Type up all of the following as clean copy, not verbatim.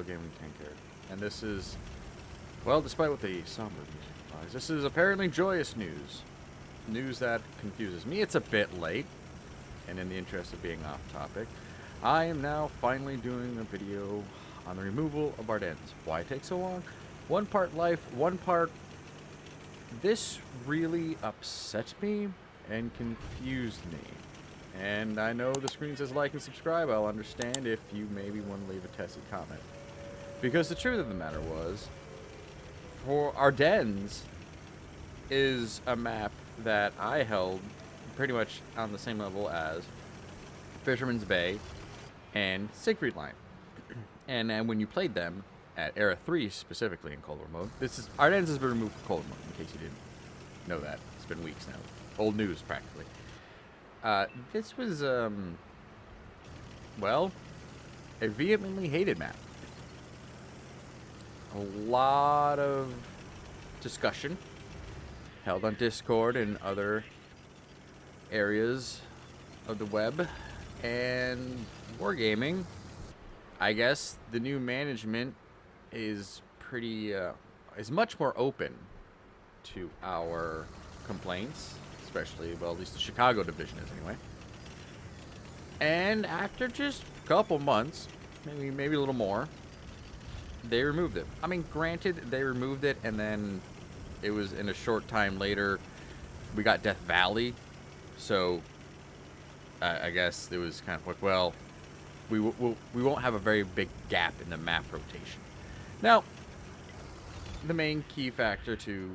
gaming tank character. And this is, well, despite what the somber music implies, this is apparently joyous news. News that confuses me. It's a bit late, and in the interest of being off topic, I am now finally doing a video on the removal of Ardennes. Why it takes so long? One part life, one part... This really upset me and confused me. And I know the screen says like and subscribe. I'll understand if you maybe want to leave a testy comment. Because the truth of the matter was, for Ardennes is a map that I held pretty much on the same level as Fisherman's Bay and Siegfried Line. And when you played them at Era 3 specifically in Cold War mode, Ardennes has been removed from Cold War mode, in case you didn't know that. It's been weeks now. Old news, practically. This was, well, a vehemently hated map. A lot of discussion held on Discord and other areas of the web. And wargaming, I guess the new management is is much more open to our complaints, especially, well, at least the Chicago division is anyway. And after just a couple months, maybe a little more, they removed it. I mean, granted, they removed it, and then it was in a short time later, we got Death Valley, so I guess it was kind of like, well, we won't have a very big gap in the map rotation. Now, the main key factor to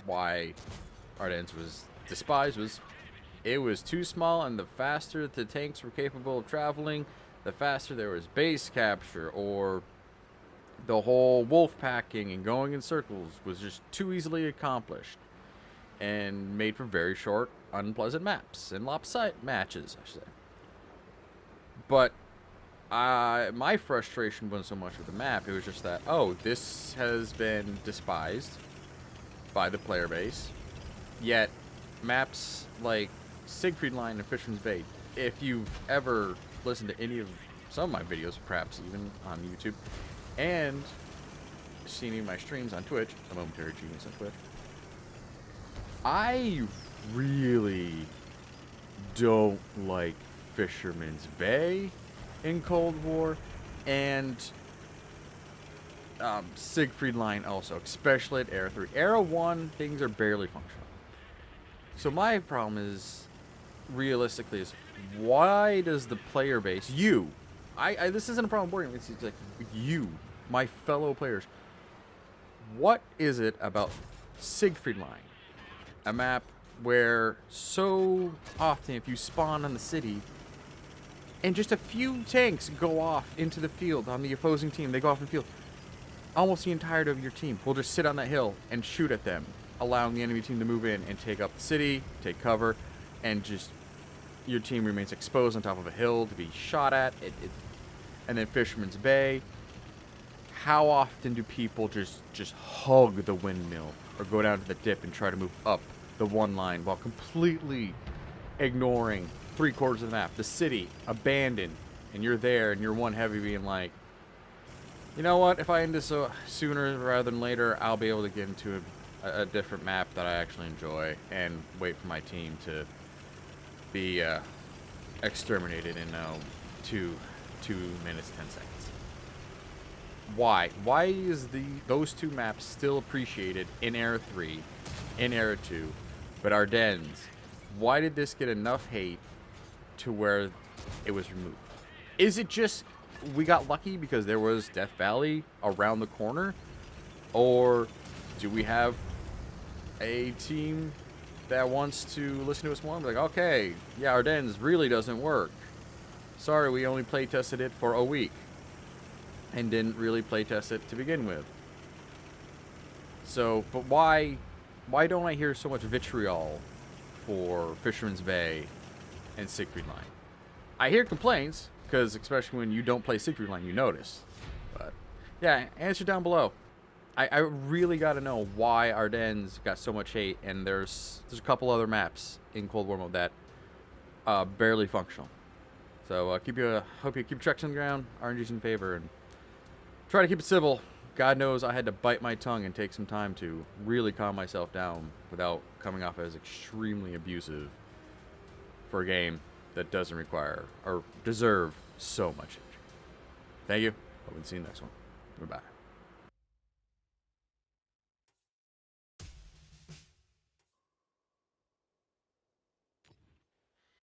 why Ardennes was despised was it was too small, and the faster the tanks were capable of traveling, the faster there was base capture, or the whole wolf packing and going in circles was just too easily accomplished and made for very short, unpleasant maps and lopsided matches, I should say. But my frustration wasn't so much with the map. It was just that, oh, this has been despised by the player base. Yet, maps like Siegfried Line and Fisherman's Bay, if you've ever listened to any of some of my videos, perhaps even on YouTube, and seen any of my streams on Twitch, a momentary genius on Twitch, I really don't like Fisherman's Bay in Cold War, and Siegfried Line also, especially at Era 3. Era 1, things are barely functional. So my problem is, realistically, is why does the player base, this isn't a problem boarding, it's like you, my fellow players, what is it about Siegfried Line, a map where so often if you spawn on the city and just a few tanks go off into the field on the opposing team, they go off in the field, almost the entirety of your team will just sit on that hill and shoot at them, allowing the enemy team to move in and take up the city, take cover, and just your team remains exposed on top of a hill to be shot at. And then Fisherman's Bay, how often do people just hug the windmill or go down to the dip and try to move up the one line while completely ignoring 3/4 of the map, the city abandoned, and you're there and you're one heavy being like, you know what, if I end this sooner rather than later, I'll be able to get into a different map that I actually enjoy and wait for my team to be exterminated in 2 minutes 10 seconds. Why is those two maps still appreciated in Era 3, in Era 2, but Ardennes, why did this get enough hate to where it was removed? Is it just we got lucky because there was Death Valley around the corner, or do we have a team that wants to listen to us more and be like, okay, yeah, Ardennes really doesn't work. Sorry, we only play tested it for a week and didn't really play test it to begin with. So, but why don't I hear so much vitriol for Fisherman's Bay and Siegfried Line? I hear complaints, because especially when you don't play Siegfried Line, you notice. But yeah, answer down below. I really got to know why Ardennes got so much hate, and there's a couple other maps in Cold War mode that barely functional. So hope you keep your checks on the ground, RNG's in favor, and Try to keep it civil. God knows I had to bite my tongue and take some time to really calm myself down without coming off as extremely abusive for a game that doesn't require or deserve so much. Thank you. Hope to see you next one. Goodbye.